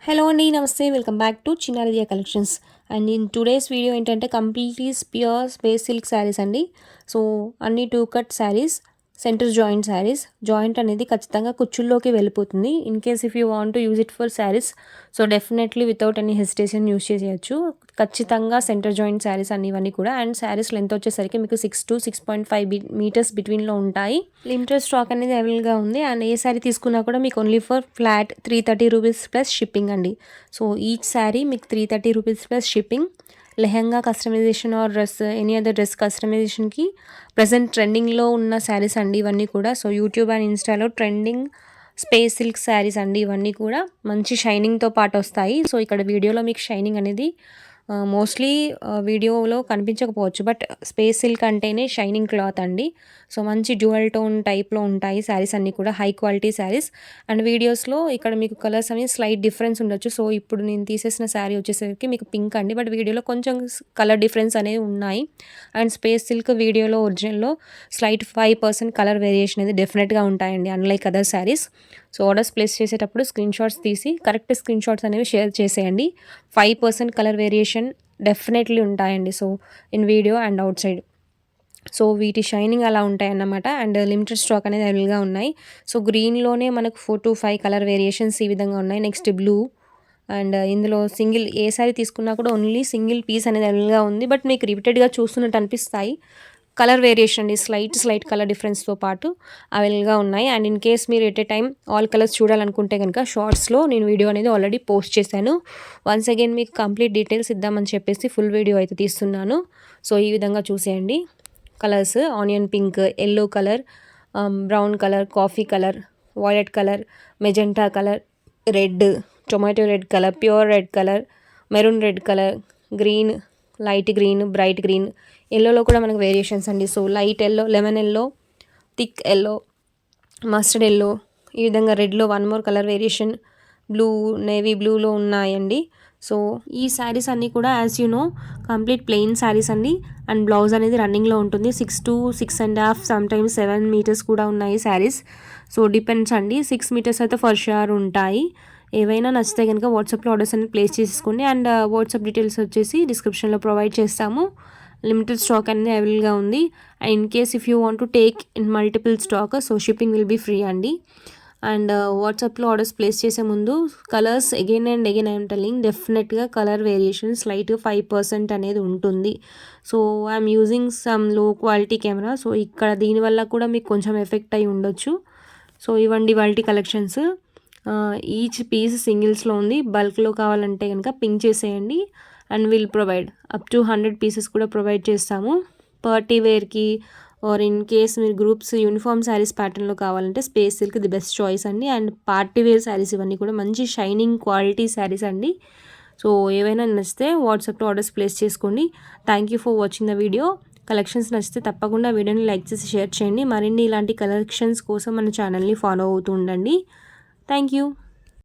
Hello అండి నమస్తే welcome back to Chinnaridiya collections. And in today's video ఏంటంటే completely pure space silk saris అండి. So అన్ని two cut saris, center joint saris. Joint అనేది ఖచ్చితంగా కుచ్చుల్లోకి వెళ్ళిపోతుంది. In case if you want to use it for saris, so definitely without any hesitation use చేసేయచ్చు. ఖచ్చితంగా centre joint saris అన్ని ఇవన్నీ కూడా. అండ్ శారీస్ లెంత్ వచ్చేసరికి మీకు 6 to 6.5 మీటర్స్ బిట్వీన్లో ఉంటాయి. లిమిటెడ్ స్టాక్ అనేది అవైలబుల్గా ఉంది. అండ్ ఏ శారీ తీసుకున్నా కూడా మీకు only for flat 330 rupees plus shipping అండి. సో ఈచ్ శారీ మీకు 330 rupees plus shipping. Lehenga customization or dress, any other dress కస్టమైజేషన్కి ప్రజెంట్ ట్రెండింగ్లో ఉన్న శారీస్ అండి ఇవన్నీ కూడా. సో యూట్యూబ్ అండ్ ఇన్స్టాలో ట్రెండింగ్ స్పేస్ సిల్క్ శారీస్ అండి ఇవన్నీ కూడా. మంచి షైనింగ్తో పాటు వస్తాయి. సో ఇక్కడ వీడియోలో మీకు షైనింగ్ అనేది మోస్ట్లీ వీడియోలో కనిపించకపోవచ్చు, బట్ స్పేస్ సిల్క్ అంటేనే షైనింగ్ క్లాత్ అండి. సో మంచి డ్యూయల్ టోన్ టైప్లో ఉంటాయి శారీస్ అన్నీ కూడా, హై క్వాలిటీ శారీస్. అండ్ వీడియోస్లో ఇక్కడ మీకు కలర్స్ అనేవి స్లైట్ డిఫరెన్స్ ఉండొచ్చు. సో ఇప్పుడు నేను తీసేసిన శారీ వచ్చేసరికి మీకు పింక్ అండి, బట్ వీడియోలో కొంచెం కలర్ డిఫరెన్స్ అనేవి ఉన్నాయి. అండ్ స్పేస్ సిల్క్ వీడియోలో ఒరిజినల్లో స్లైట్ 5% కలర్ వేరియేషన్ అనేది డెఫినెట్గా ఉంటాయండి, unlike other saris. So orders place చేసేటప్పుడు స్క్రీన్ షాట్స్ తీసి కరెక్ట్ స్క్రీన్ షాట్స్ అనేవి షేర్ చేసేయండి. 5% కలర్ వేరియేషన్ డెఫినెట్లీ ఉంటాయండి. So in video and out side. So వీటి షైనింగ్ అలా ఉంటాయన్నమాట. అండ్ లిమిటెడ్ స్టాక్ అనేది అవైలబుల్గా ఉన్నాయి. సో గ్రీన్లోనే మనకు 4 to 5 కలర్ వేరియేషన్స్ ఈ విధంగా ఉన్నాయి. Next blue. అండ్ ఇందులో సింగిల్ ఏ సారీ తీసుకున్నా కూడా ఓన్లీ సింగిల్ పీస్ అనేది అవైలబుల్గా ఉంది, బట్ మీకు రిపీటెడ్గా చూస్తున్నట్టు అనిపిస్తాయి. కలర్ వేరియేషన్ అండి, స్లైట్ కలర్ డిఫరెన్స్తో పాటు అవైలబుల్గా ఉన్నాయి. అండ్ ఇన్ కేస్ మీరు at a time all colours చూడాలనుకుంటే కనుక షార్ట్స్లో నేను వీడియో అనేది ఆల్రెడీ పోస్ట్ చేశాను. వన్స్ అగైన్ మీకు కంప్లీట్ డీటెయిల్స్ ఇద్దామని చెప్పేసి ఫుల్ వీడియో అయితే తీస్తున్నాను. సో ఈ విధంగా చూసేయండి. Colours onion pink, yellow colour, brown colour, coffee colour, violet colour, magenta colour, red, tomato red colour, pure red colour, maroon red colour, green, light green, bright green, ఎల్లోలో కూడా మనకు variations అండి. So light yellow, lemon yellow, thick yellow, mustard yellow, ఈ విధంగా రెడ్లో one more colour variation, blue, navy బ్లూలో ఉన్నాయండి. So ఈ శారీస్ అన్నీ కూడా as you know complete plain saris అండి. అండ్ బ్లౌజ్ అనేది రన్నింగ్లో ఉంటుంది. 6 to 6.5 సమ్టైమ్స్ 7 మీటర్స్ కూడా ఉన్నాయి శారీస్. సో డిపెండ్స్ అండి. 6 మీటర్స్ అయితే ఫర్ షూర్ ఉంటాయి. ఏవైనా నచ్చితే కనుక వాట్సాప్లో ఆర్డర్స్ అనేది ప్లేస్ చేసుకోండి. అండ్ వాట్సాప్ డీటెయిల్స్ వచ్చేసి డిస్క్రిప్షన్లో ప్రొవైడ్ చేస్తాము. లిమిటెడ్ స్టాక్ అనేది అవైలబుల్గా ఉంది. And in case if you want to take in multiple stock, so shipping will be free అండి. అండ్ వాట్సాప్లో ఆర్డర్స్ ప్లేస్ చేసే ముందు colours again and again I'm telling, డెఫినెట్గా కలర్ వేరియేషన్ స్లైట్గా 5% అనేది ఉంటుంది. So I'm using some low quality camera. So ఇక్కడ దీనివల్ల కూడా మీకు కొంచెం ఎఫెక్ట్ అయి ఉండొచ్చు. సో ఇవ్వండి వాల్టీ కలెక్షన్స్. ఈచ్ పీస్ సింగిల్స్లో ఉంది. బల్క్లో కావాలంటే కనుక పింక్ చేసేయండి. And will provide up to 100 pieces కూడా ప్రొవైడ్ చేస్తాము. పార్టీ వేర్కి ఆర్ ఇన్ కేస్ మీరు గ్రూప్స్ యూనిఫామ్ శారీస్ ప్యాటర్న్లో కావాలంటే space silk the best choice అండి. అండ్ పార్టీ వేర్ శారీస్ ఇవన్నీ కూడా మంచి షైనింగ్ క్వాలిటీ శారీస్ అండి. సో ఏవైనా నచ్చితే వాట్సాప్లో ఆర్డర్స్ ప్లేస్ చేసుకోండి. Thank you for watching the video. Collections నచ్చితే తప్పకుండా వీడియోని లైక్ చేసి షేర్ చేయండి. మరిన్ని ఇలాంటి కలెక్షన్స్ కోసం మన ఛానల్ని ఫాలో అవుతూ ఉండండి. Thank you.